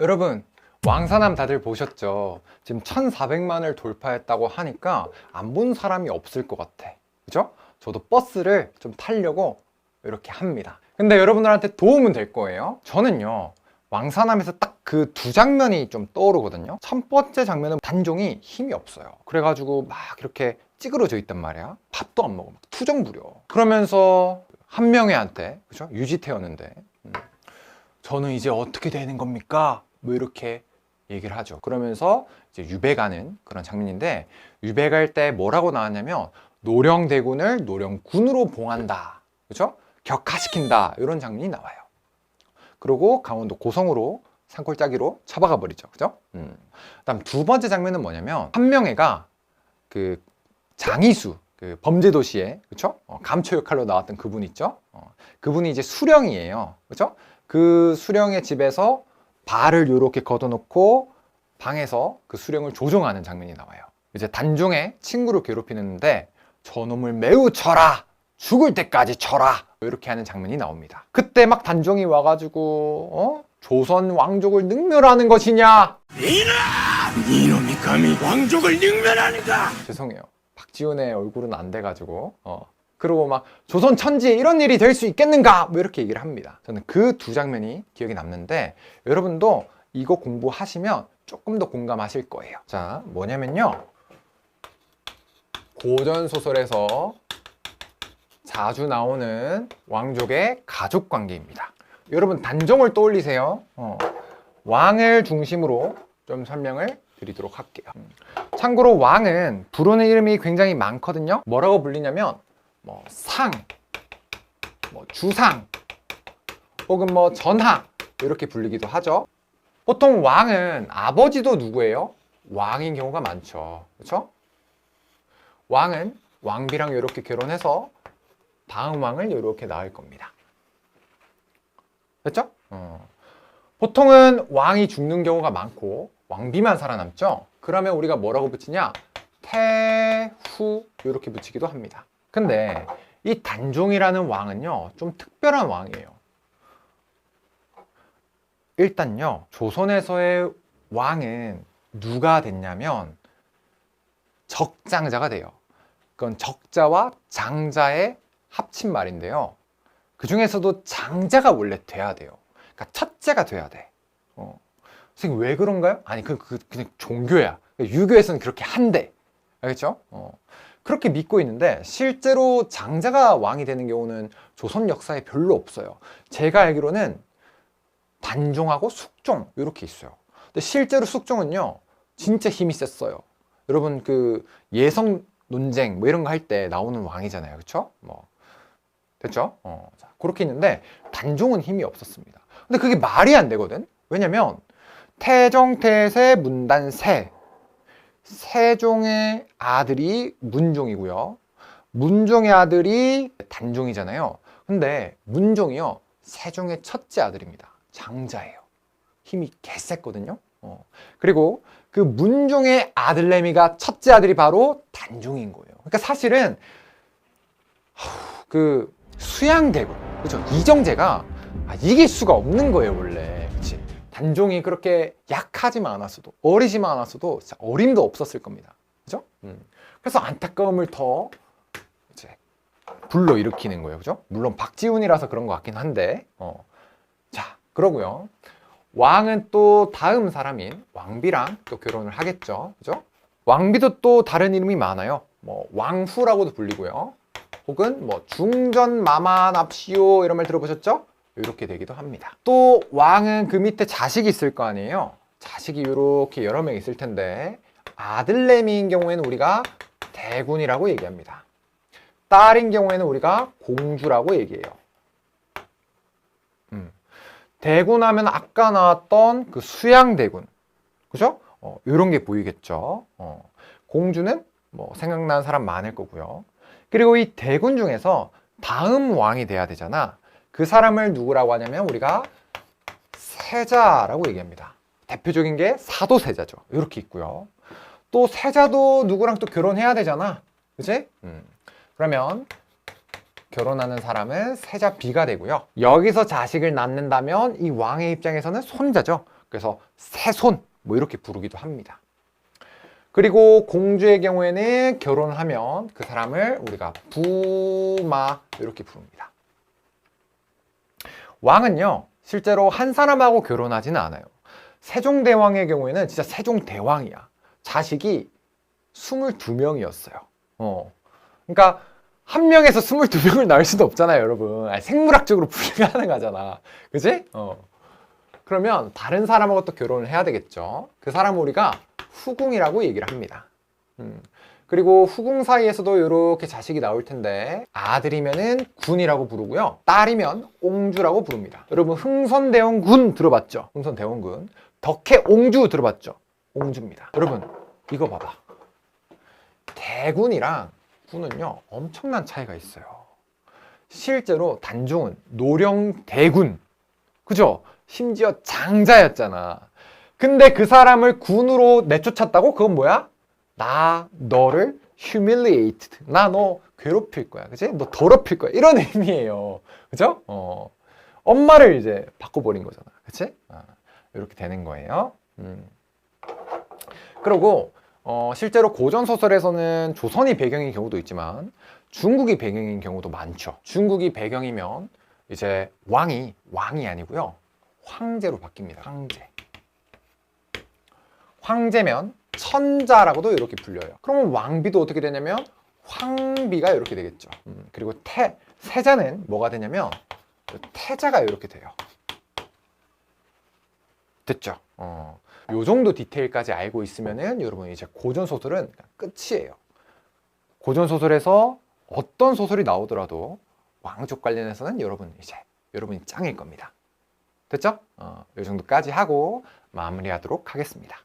여러분, 왕사남 다들 보셨죠? 지금 1400만을 돌파했다고 하니까 안 본 사람이 없을 것 같아. 그죠? 저도 버스를 좀 타려고 이렇게 합니다. 근데 여러분들한테 도움은 될 거예요. 저는요, 왕사남에서 딱 그 두 장면이 좀 떠오르거든요. 첫 번째 장면은 단종이 힘이 없어요. 그래가지고 막 이렇게 찌그러져 있단 말이야. 밥도 안 먹어. 막 투정 부려. 그러면서 한 명애한테, 그죠? 유지태였는데, 저는 이제 어떻게 되는 겁니까? 뭐 이렇게 얘기를 하죠. 그러면서 이제 유배가는 그런 장면인데, 유배갈 때 뭐라고 나왔냐면 노령대군을 노령군으로 봉한다, 그죠? 격하시킨다, 이런 장면이 나와요. 그리고 강원도 고성으로 산골짜기로 처박아 버리죠, 그죠? 그다음 두 번째 장면은 뭐냐면 한명회가 그 장이수, 그 범죄도시에, 그쵸? 감초 역할로 나왔던 그분 있죠? 그분이 이제 수령이에요, 그죠? 그 수령의 집에서 발을 요렇게 걷어놓고 방에서 그 수령을 조종하는 장면이 나와요. 이제 단종의 친구를 괴롭히는데 저놈을 매우 쳐라! 죽을 때까지 쳐라! 이렇게 하는 장면이 나옵니다. 그때 막 단종이 와가지고 조선 왕족을 능멸하는 것이냐? 이놈이 감히 왕족을 능멸하는가? 죄송해요. 박지훈의 얼굴은 안 돼가지고 그리고 막 조선 천지에 이런 일이 될 수 있겠는가? 뭐 이렇게 얘기를 합니다. 저는 그 두 장면이 기억에 남는데 여러분도 이거 공부하시면 조금 더 공감하실 거예요. 자, 뭐냐면요, 고전 소설에서 자주 나오는 왕족의 가족 관계입니다. 여러분 단종을 떠올리세요. 왕을 중심으로 좀 설명을 드리도록 할게요. 참고로 왕은 부르는 이름이 굉장히 많거든요. 뭐라고 불리냐면 뭐 상, 뭐 주상, 혹은 뭐 전하, 이렇게 불리기도 하죠. 보통 왕은 아버지도 누구예요? 왕인 경우가 많죠. 그렇죠? 왕은 왕비랑 이렇게 결혼해서 다음 왕을 이렇게 낳을 겁니다. 됐죠? 보통은 왕이 죽는 경우가 많고 왕비만 살아남죠? 그러면 우리가 뭐라고 붙이냐? 태후, 이렇게 붙이기도 합니다. 근데 이 단종이라는 왕은요, 좀 특별한 왕이에요. 일단요, 조선에서의 왕은 누가 됐냐면 적장자가 돼요. 그건 적자와 장자의 합친 말인데요. 그 중에서도 장자가 원래 돼야 돼요. 그러니까 첫째가 돼야 돼. 선생님 왜 그런가요? 아니 그냥 종교야. 유교에서는 그렇게 한대. 알겠죠? 그렇게 믿고 있는데 실제로 장자가 왕이 되는 경우는 조선 역사에 별로 없어요. 제가 알기로는 단종하고 숙종 이렇게 있어요. 근데 실제로 숙종은요, 진짜 힘이 셌어요. 여러분 그 예성 논쟁 뭐 이런 거 할 때 나오는 왕이잖아요. 그렇죠? 뭐 됐죠? 자, 그렇게 있는데 단종은 힘이 없었습니다. 근데 그게 말이 안 되거든. 왜냐면 태종, 태세, 문단, 세, 세종의 아들이 문종이고요. 문종의 아들이 단종이잖아요. 근데 문종이요, 세종의 첫째 아들입니다. 장자예요. 힘이 개셌거든요. 그리고 그 문종의 아들내미가 첫째 아들이 바로 단종인 거예요. 그러니까 사실은 그 수양대군, 그렇죠? 이정재가 이길 수가 없는 거예요, 원래. 그치? 단종이 그렇게 약하지만 않았어도, 어리지만 않았어도 진짜 어림도 없었을 겁니다. 그죠? 그래서 안타까움을 더 이제 불러일으키는 거예요. 그죠? 물론 박지훈이라서 그런 것 같긴 한데. 자, 그러고요. 왕은 또 다음 사람인 왕비랑 또 결혼을 하겠죠. 그죠? 왕비도 또 다른 이름이 많아요. 뭐 왕후라고도 불리고요. 혹은 뭐 중전마마납시오 이런 말 들어보셨죠? 이렇게 되기도 합니다. 또 왕은 그 밑에 자식이 있을 거 아니에요. 자식이 이렇게 여러 명 있을 텐데 아들내미인 경우에는 우리가 대군이라고 얘기합니다. 딸인 경우에는 우리가 공주라고 얘기해요. 대군 하면 아까 나왔던 그 수양대군, 그죠? 이런 게 보이겠죠. 공주는 뭐 생각나는 사람 많을 거고요. 그리고 이 대군 중에서 다음 왕이 돼야 되잖아. 그 사람을 누구라고 하냐면 우리가 세자라고 얘기합니다. 대표적인 게 사도세자죠. 이렇게 있고요. 또 세자도 누구랑 또 결혼해야 되잖아. 그치? 그러면 결혼하는 사람은 세자비가 되고요. 여기서 자식을 낳는다면 이 왕의 입장에서는 손자죠. 그래서 새손 뭐 이렇게 부르기도 합니다. 그리고 공주의 경우에는 결혼을 하면 그 사람을 우리가 부마 이렇게 부릅니다. 왕은요, 실제로 한 사람하고 결혼하지는 않아요. 세종대왕의 경우에는 진짜 세종대왕이야. 자식이 22명이었어요. 그러니까 한 명에서 22명을 낳을 수도 없잖아요, 여러분. 아니, 생물학적으로 불가능하잖아. 그지? 그러면 다른 사람하고 또 결혼을 해야 되겠죠. 그 사람을 우리가 후궁이라고 얘기를 합니다. 그리고 후궁 사이에서도 이렇게 자식이 나올 텐데 아들이면은 군이라고 부르고요. 딸이면 옹주라고 부릅니다. 여러분 흥선대원군 들어봤죠? 흥선대원군. 덕혜옹주 들어봤죠? 옹주입니다. 여러분 이거 봐봐. 대군이랑 군은요 엄청난 차이가 있어요. 실제로 단종은 노령대군, 그죠? 심지어 장자였잖아. 근데 그 사람을 군으로 내쫓았다고? 그건 뭐야? 나 너를 humiliated, 나 너 괴롭힐 거야, 그치? 너 더럽힐 거야, 이런 의미예요. 그죠? 엄마를 이제 바꿔버린 거잖아, 그치? 이렇게 되는 거예요. 그리고 실제로 고전 소설에서는 조선이 배경인 경우도 있지만 중국이 배경인 경우도 많죠. 중국이 배경이면 이제 왕이 아니고요, 황제로 바뀝니다. 황제면 천자라고도 이렇게 불려요. 그러면 왕비도 어떻게 되냐면 황비가 이렇게 되겠죠. 그리고 세자는 뭐가 되냐면 태자가 이렇게 돼요. 됐죠? 요 정도 디테일까지 알고 있으면은 여러분 이제 고전 소설은 끝이에요. 고전 소설에서 어떤 소설이 나오더라도 왕족 관련해서는 여러분이 짱일 겁니다. 됐죠? 요 정도까지 하고 마무리하도록 하겠습니다.